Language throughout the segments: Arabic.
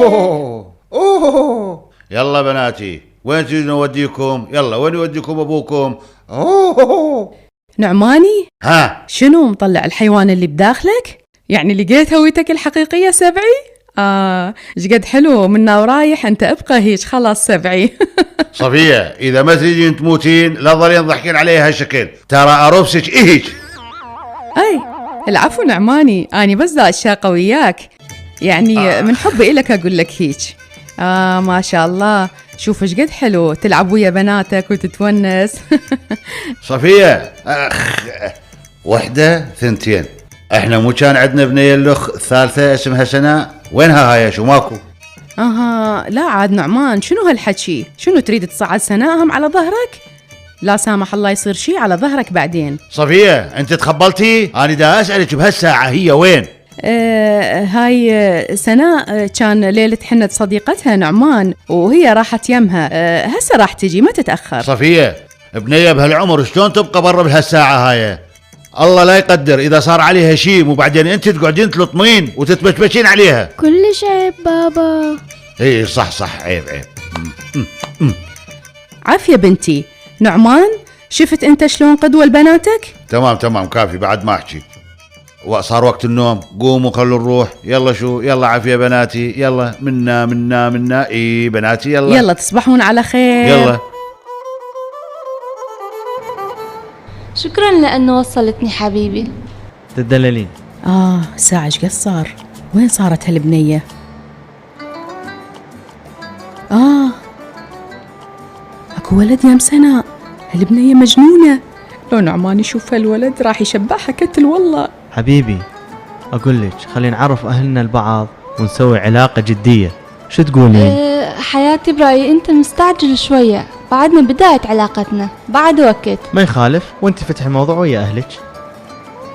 أوه. يلا بناتي، وين تريدون نوديكم؟ يلا وين يوديكم أبوكم؟ أوه. نعماني، ها، شنو مطلع الحيوان اللي بداخلك؟ يعني لقيت هويتك الحقيقية سبعي؟ ايش قد حلو منا ورايح. انت ابقى هيك خلاص سبعي. صفية إذا ما تريدين تموتين لا تظلين ضحكين عليها هالشكل، ترى أروبسك إيهك. اي العفو نعماني، اني بس دا اشاقة وياك، يعني من حبي إلك اقول لك هيك. ما شاء الله، شوف ايش قد حلو تلعب ويا بناتك وتتونس. صفية وحدة ثنتين، احنا مو كان عندنا بنية الأخ الثالثة اسمها سناء، وينها هاي شو ماكو؟ لا عاد نعمان، شنو هالحكي؟ شنو تريد تصعد سناءهم على ظهرك؟ لا سامح الله يصير شي على ظهرك بعدين. صفية انت تخبلتي؟ انا دا اسألك بهالساعة هي وين؟ هاي سناء كان ليلة حنة صديقتها نعمان وهي راحت يمها، هسه راح تجي ما تتأخر. صفية بنية بهالعمر شلون تبقى برا بهالساعة هاي؟ الله لا يقدر إذا صار عليها شيء وبعدين أنت تقعدين تلطمين وتتبشبشين عليها. كلش عيب بابا. إيه صح عيب. عافية بنتي. نعمان شفت أنت شلون قدوة لبناتك؟ تمام كافي بعد ما أحكي. وصار وقت النوم، قوموا خلوا نروح. يلا عافية بناتي، يلا منا إيه بناتي يلا تصبحون على خير. يلا. شكرا لأنه وصلتني حبيبي. تدللين. ساعة ايش قد صار؟ وين صارت هالبنية؟ اكو ولد يا سناء، هالبنية مجنونة. لو نعمان يشوف هالولد راح يشبعها كتل والله. حبيبي اقول لك خلينا نعرف اهلنا البعض ونسوي علاقة جدية، شو تقولين؟ حياتي برأيي انت مستعجل شوية، بعدنا بداية علاقتنا، بعد وقت. ما يخالف، وانت فتح الموضوع ويا اهلك.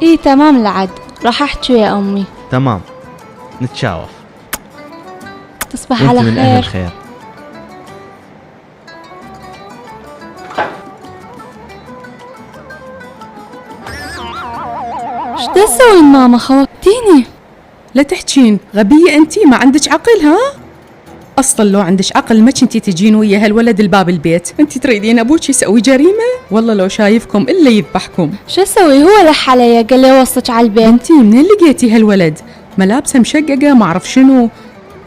ايه تمام العد، راح احكي ويا امي. تمام، نتشاوف. تصبح وانت على من اهل خير. الخير. ايش تسوي ماما؟ خوفتيني. لا تحجين غبية انتي، ما عندك عقل ها؟ اصلا لو عندك عقل ما كنتي تجين ويا هالولد الباب البيت. انتي تريدين ابوك يسوي جريمة؟ والله لو شايفكم الا يذبحكم. شو اسوي؟ هو لح علي قال لي وصلك على البيت. انتي منين لقيتي هالولد؟ ملابسه مشققة ما اعرف شنو.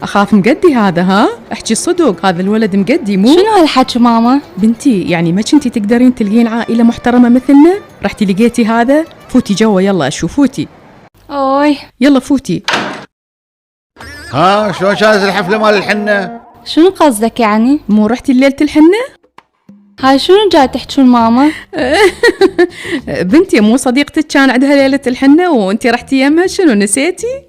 اخاف مقدي هذا ها؟ احكي صدق، هذا الولد مقدي مو؟ شنو هالحكي ماما؟ بنتي يعني ما كنتي تقدرين تلقين عائلة محترمة مثلنا؟ رحتي لقيتي هذا؟ فوتي جوا يلا اشوف، فوتي. اوي يلا فوتي. ها شلون كانت الحفلة مال الحنة؟ شنو قصدك يعني؟ مو رحتي ليلة الحنة؟ هاي شنو جاي تحجون ماما؟ بنتي مو صديقتك كان عندها ليلة الحنة وانتي رحتي يمها، شنو نسيتي؟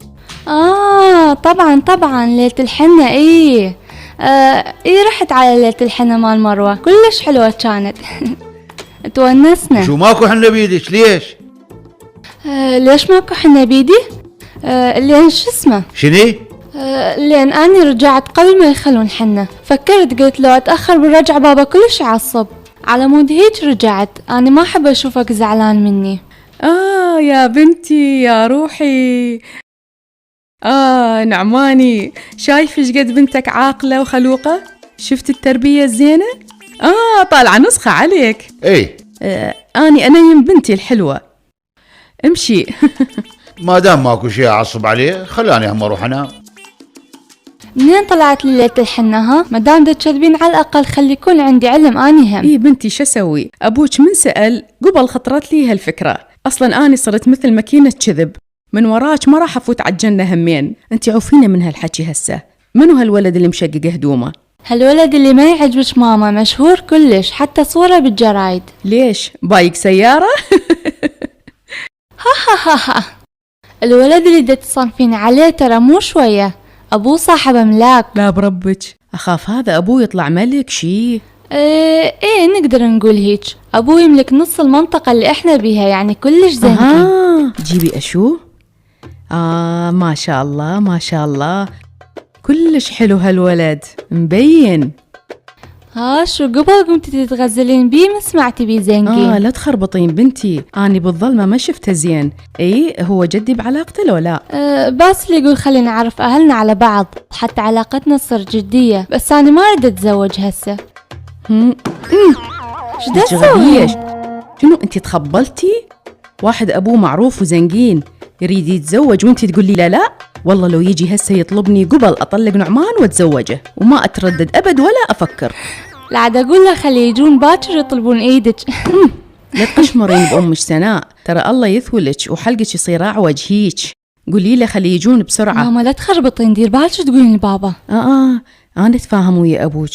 طبعا ليلة الحنة. ايه رحت على ليلة الحنة مال مروة، كلش حلوة كانت. تونسنا. شو ماكو حنة بيدك ليش؟ ليش ماكو حنة بيدي؟ لين شو اسمه؟ شني؟ لين اني رجعت قبل ما يخلون حنة، فكرت قلت لو اتأخر بالرجع بابا كلش يعصب، على مود هيك رجعت. اني ما احب اشوفك زعلان مني. يا بنتي يا روحي. نعماني شايف ايش قد بنتك عاقلة وخلوقة؟ شفت التربية الزينة؟ طالعة نسخة عليك. ايه اني انيم بنتي الحلوة. امشي. ما دام ماكو شيء اعصب عليه خلاني هم اروح انام. منين طلعت لي ليلة الحنة ها؟ مدام تكذبين على الأقل خلي يكون عندي علم أني هم. إيه بنتي شو أسوي؟ أبوك من سأل قبل خطرت لي هالفكرة. أصلا أني صرت مثل ماكينة كذب، من وراك ما راح أفوت على الجنة همين. أنت عوفينا من هالحكي هسه. منو هالولد اللي مشقق هدومه؟ هالولد اللي ما يعجبش ماما، مشهور كلش، حتى صورة بالجرايد. ليش؟ بايق سيارة؟ ها الولد اللي دا تصنفين عليه ترى مو شوية، أبوه صاحب أملاك. لا بربك، أخاف هذا أبوه يطلع ملك شي. إيه نقدر نقول هيك. أبوه يملك نص المنطقة اللي إحنا بيها، يعني كلش زين. جيبي أشوف. ما شاء الله كلش حلو هالولد، مبين. ها شو قبل قمتي تتغزلين بيه ما سمعتي بيه زنقين؟ لا تخربطين بنتي، أني بالظلمة ما شفته زين. إيه هو جدي بعلاقته لو لا؟ بس اللي يقول خلينا نعرف أهلنا على بعض حتى علاقتنا تصير جدية، بس أنا ما أريد أتزوج هسه. شو دا تسوي؟ شنو أنت تخبلتي؟ واحد أبوه معروف وزنقين يريد يتزوج وأنت تقولي لا؟ والله لو يجي هسه يطلبني قبل أطلق نعمان وأتزوجه وما أتردد أبد ولا أفكر. لا عاد أقول له خلي يجون باكر يطلبون إيدك. لا تقشمرين بأمك سناء، ترى الله يثولك وحلقك يصير أعوج هيك. قولي له خلي يجون بسرعة. ماما لا تخربطين، دير بالك شو تقولين لبابا. أنا أتفاهم ويا أبوك.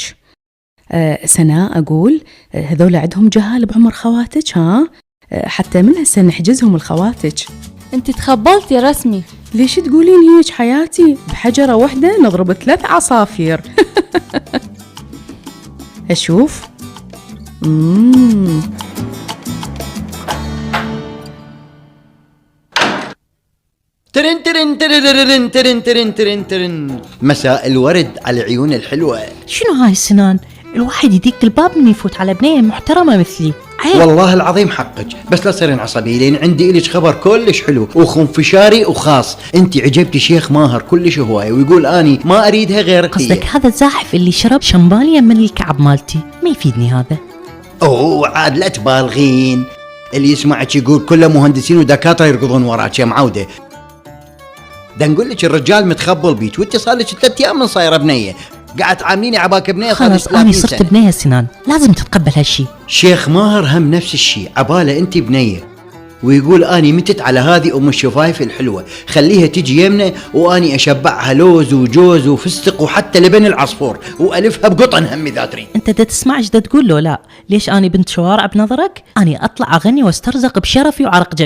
سناء أقول هذول عندهم جهال بعمر خواتك ها؟ حتى من هسه نحجزهم الخواتك. انت تخبلتي رسمي. ليش تقولين هيك حياتي؟ بحجرة واحدة نضرب 3 عصافير. أشوف. ترن ترن ترن ترن ترن ترن ترن. مساء الورد على العيون الحلوة. شنو هاي سنان؟ الواحد يدق الباب من يفوت على بنية محترمة مثلي. عيب. والله العظيم حقك، بس لا تصيرين عصبية لين عندي إليش خبر كلش حلو وخنفشاري وخاص. انت عجبتي شيخ ماهر كلش هواي ويقول اني ما اريدها غير قصدك هذا الزاحف اللي شرب شمبانيا من الكعب مالتي؟ ما يفيدني هذا. اوه عاد لا تبالغين، اللي يسمعك يقول كله مهندسين ودكاترة يركضون وراك يا معودة. دا نقول لك الرجال متخبل بيك وانت صار لك 3 ايام من صايره بنيه، قاعد تعامليني عباك بنيه. خلاص انا صرت بنيه سنان، لازم تتقبل هالشي. شيخ ماهر هم نفس الشي، عباله انت بنيه ويقول اني متت على هذه ام الشفايف الحلوه، خليها تجي يمنا واني اشبعها لوز وجوز وفستق وحتى لبن العصفور والفها بقطن هم اذا تريد. انت دا تسمع ايش دا تقول له لا؟ ليش اني بنت شوارع بنظرك؟ اني اطلع اغني واسترزق بشرفي وعرق جبي.